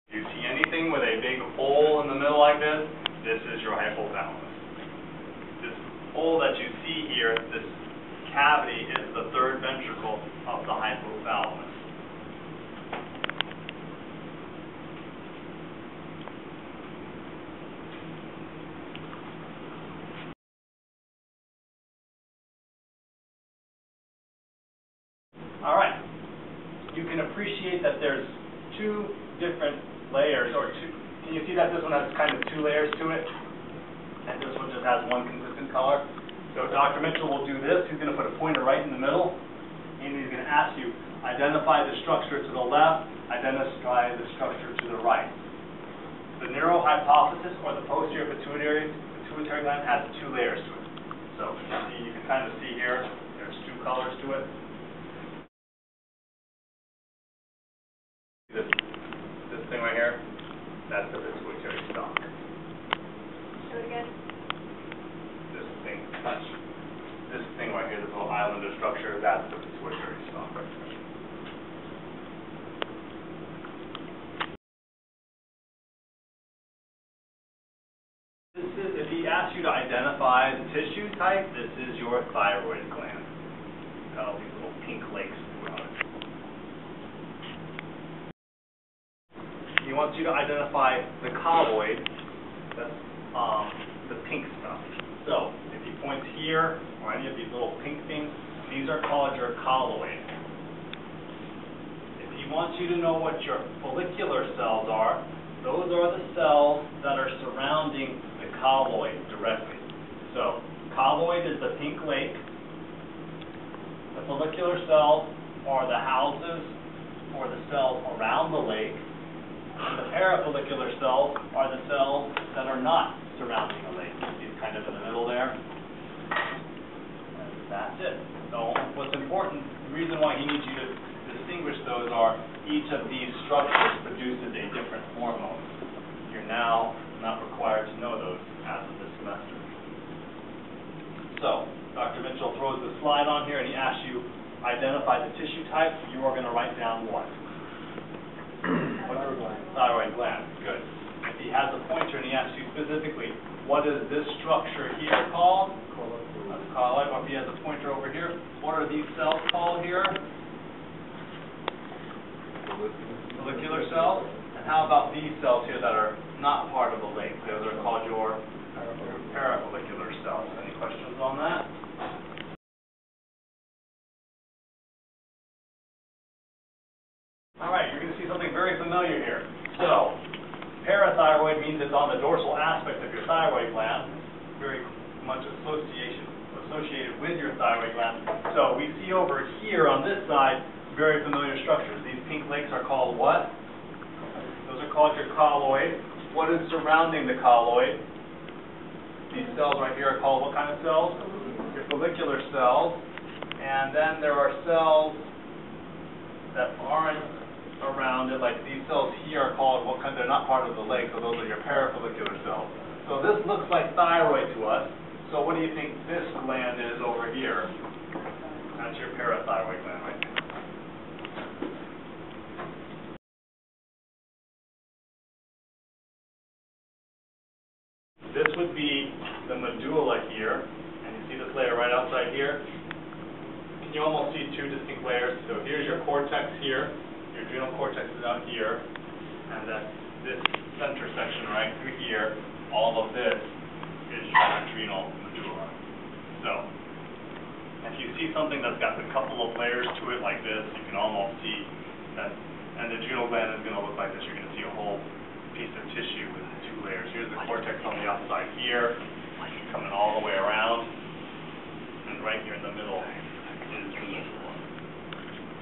If you see anything with a big hole in the middle like this, this is your hypothalamus. This hole that you see here, this cavity, is the third ventricle of the hypothalamus. All right. You can appreciate that there's two different layers, or two. Can you see that this one has kind of two layers to it, and this one just has one consistent color? So Dr. Mitchell will do this. He's going to put a pointer right in the middle, and he's going to ask you, identify the structure to the left, identify the structure to the right. The neurohypophysis, or the posterior pituitary gland, has two layers to it. So you can kind of see here, there's two colors to it. This thing right here, that's the pituitary stalk. Show it again. This thing right here, this little island of structure, that's the pituitary stalk right there. This is, if he asks you to identify the tissue type, this is your thyroid gland. Got all these little pink lakes around it. He wants you to identify the colloid, that's the pink stuff. So, if he points here, or any of these little pink things, these are called your colloid. If he wants you to know what your follicular cells are, those are the cells that are surrounding the colloid directly. So, colloid is the pink lake. The follicular cells are the houses, or the cells around the lake. And the parafollicular cells are the cells that are not surrounding the lake. You see kind of in the middle there. And that's it. So what's important, the reason why he needs you to distinguish those are each of these structures produces a different hormone. You're now not required to know those as of this semester. So Dr. Mitchell throws the slide on here and he asks you, identify the tissue type. You are going to write down what? Thyroid gland. Good. If he has a pointer and he asks you specifically, what is this structure here called? That's colloid. Or if he has a pointer over here, what are these cells called here? Follicular cells. And how about these cells here that are not part of the lake? Those are called your parafollicular cells. Any questions on that? All right, you're going to see something very familiar here. So, parathyroid means it's on the dorsal aspect of your thyroid gland, very much associated with your thyroid gland. So, we see over here on this side very familiar structures. These pink lakes are called what? Those are called your colloid. What is surrounding the colloid? These cells right here are called what kind of cells? Your follicular cells. And then there are cells that aren't around it, like these cells here are called what kind? They're not part of the lake, so those are your parafollicular cells. So this looks like thyroid to us. So what do you think this gland is over here? That's your parathyroid gland right there. This would be the medulla here, and you see this layer right outside here. Can you almost see two distinct layers? So here's your cortex here. Your adrenal cortex is out here, and then this center section right through here, all of this is your adrenal medulla. So, if you see something that's got a couple of layers to it like this, you can almost see that, and the adrenal gland is going to look like this. You're going to see a whole piece of tissue with the two layers. Here's the cortex on the outside here, coming all the way around, and right here in the middle is the medulla.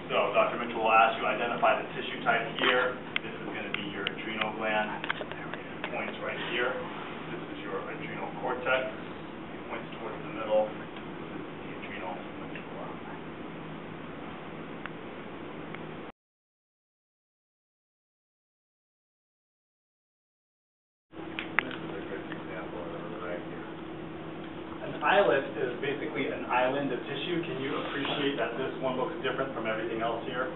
So Dr. Mitchell will ask you to identify the tissue type here. This is going to be your adrenal gland. It points right here. This is your adrenal cortex. It points towards the middle. This is the adrenal medulla. This is a good example of it right here. An islet is basically an island of tissue. Can you appreciate that this one looks different from everything else here?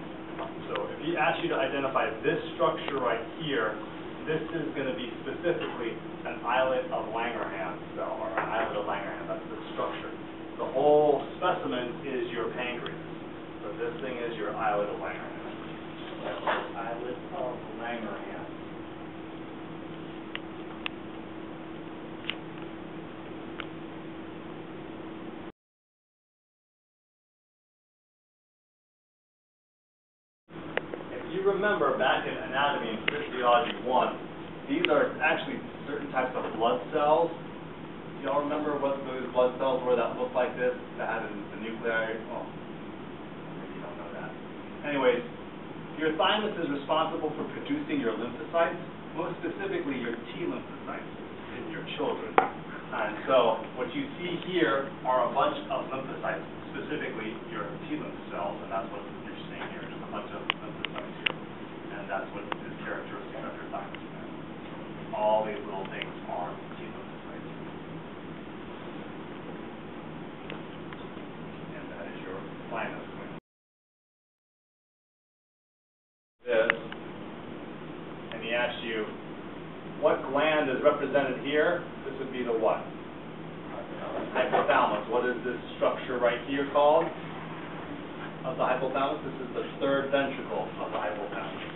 So if he asks you to identify this structure right here, this is going to be specifically an islet of Langerhans cell, or an islet of Langerhans. That's the structure. The whole specimen is your pancreas. So this thing is your islet of Langerhans. Islet of Langerhans. You remember back in Anatomy and Physiology 1, these are actually certain types of blood cells. Do y'all remember what those blood cells were that looked like this, that had the nuclei? Oh, maybe you don't know that. Anyways, your thymus is responsible for producing your lymphocytes, most specifically your T lymphocytes in your children. And so what you see here are a bunch of lymphocytes, specifically your T lymph cells, and that's what you're seeing here, just a bunch of lymphocytes here. And that's what is characteristic of your thymus gland. All these little things are T lymphocytes. And that is your thymus gland. This, and he asks you, what gland is represented here? This would be the what? Hypothalamus. What is this structure right here called? Of the hypothalamus? This is the third ventricle of the hypothalamus.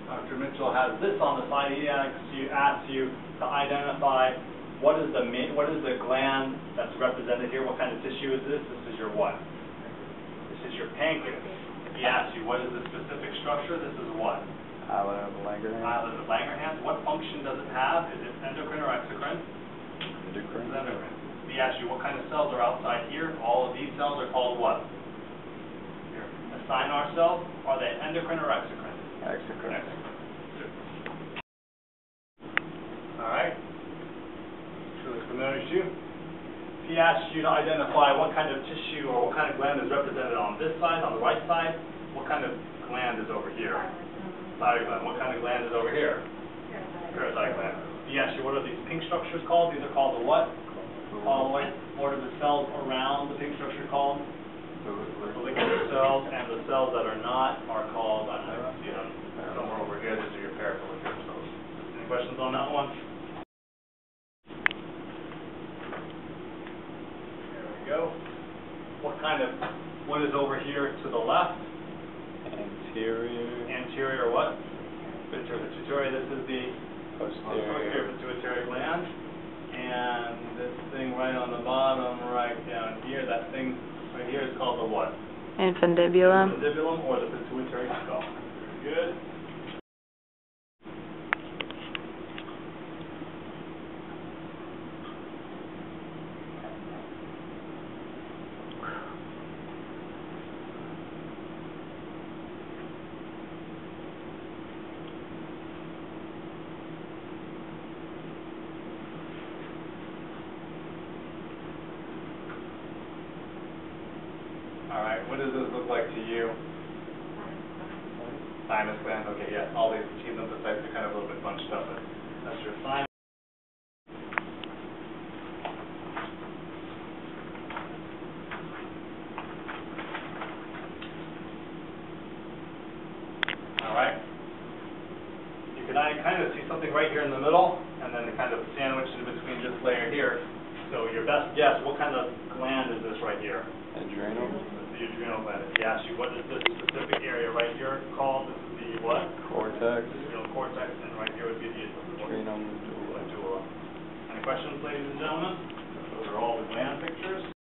Dr. Mitchell has this on the slide. He asks you to identify what is the gland that's represented here. What kind of tissue is this? This is your what? This is your pancreas. He asks you what is the specific structure. This is what? Islet of Langerhans. Islet of Langerhans. What function does it have? Is it endocrine or exocrine? Endocrine. It's endocrine. He asks you what kind of cells are outside here. All of these cells are called what? Here. Assign our cells. Are they endocrine or exocrine? Exocrine. Exocrine. All right. Truly familiar to you. If he asks you to identify what kind of tissue or what kind of gland is represented on this side, on the right side, what kind of gland is over here? Thyroid gland. What kind of gland is over here? Parasite gland. He asks you what are these pink structures called? These are called the what? All the way. What are the cells around the pink structure called? Follicular cells, and the cells that are not are called, I don't know if you see them somewhere over here, these are your parafollicular cells. Any questions on that one? There we go. What is over here to the left? Anterior. Anterior what? Pituitary. This is the Posterior. Pituitary gland. And this thing right on the bottom, right down here, that thing right here is called the what? Infundibulum. Infundibulum, or the pituitary skull. Very good. Alright, what does this look like to you? Thymus gland, okay, yeah, all these T lymphocytes are kind of a little bit bunched up, but that's your thymus. Alright. You can kind of see something right here in the middle, and then kind of sandwiched in between this layer here. So your best guess, what kind of gland is this right here? Adrenal. The adrenal gland. If he asks you what is this specific area right here called, this is the what? Cortex. The adrenal cortex, and right here would be the Adrenal medulla. medulla. Any questions, ladies and gentlemen? Those are all the gland pictures.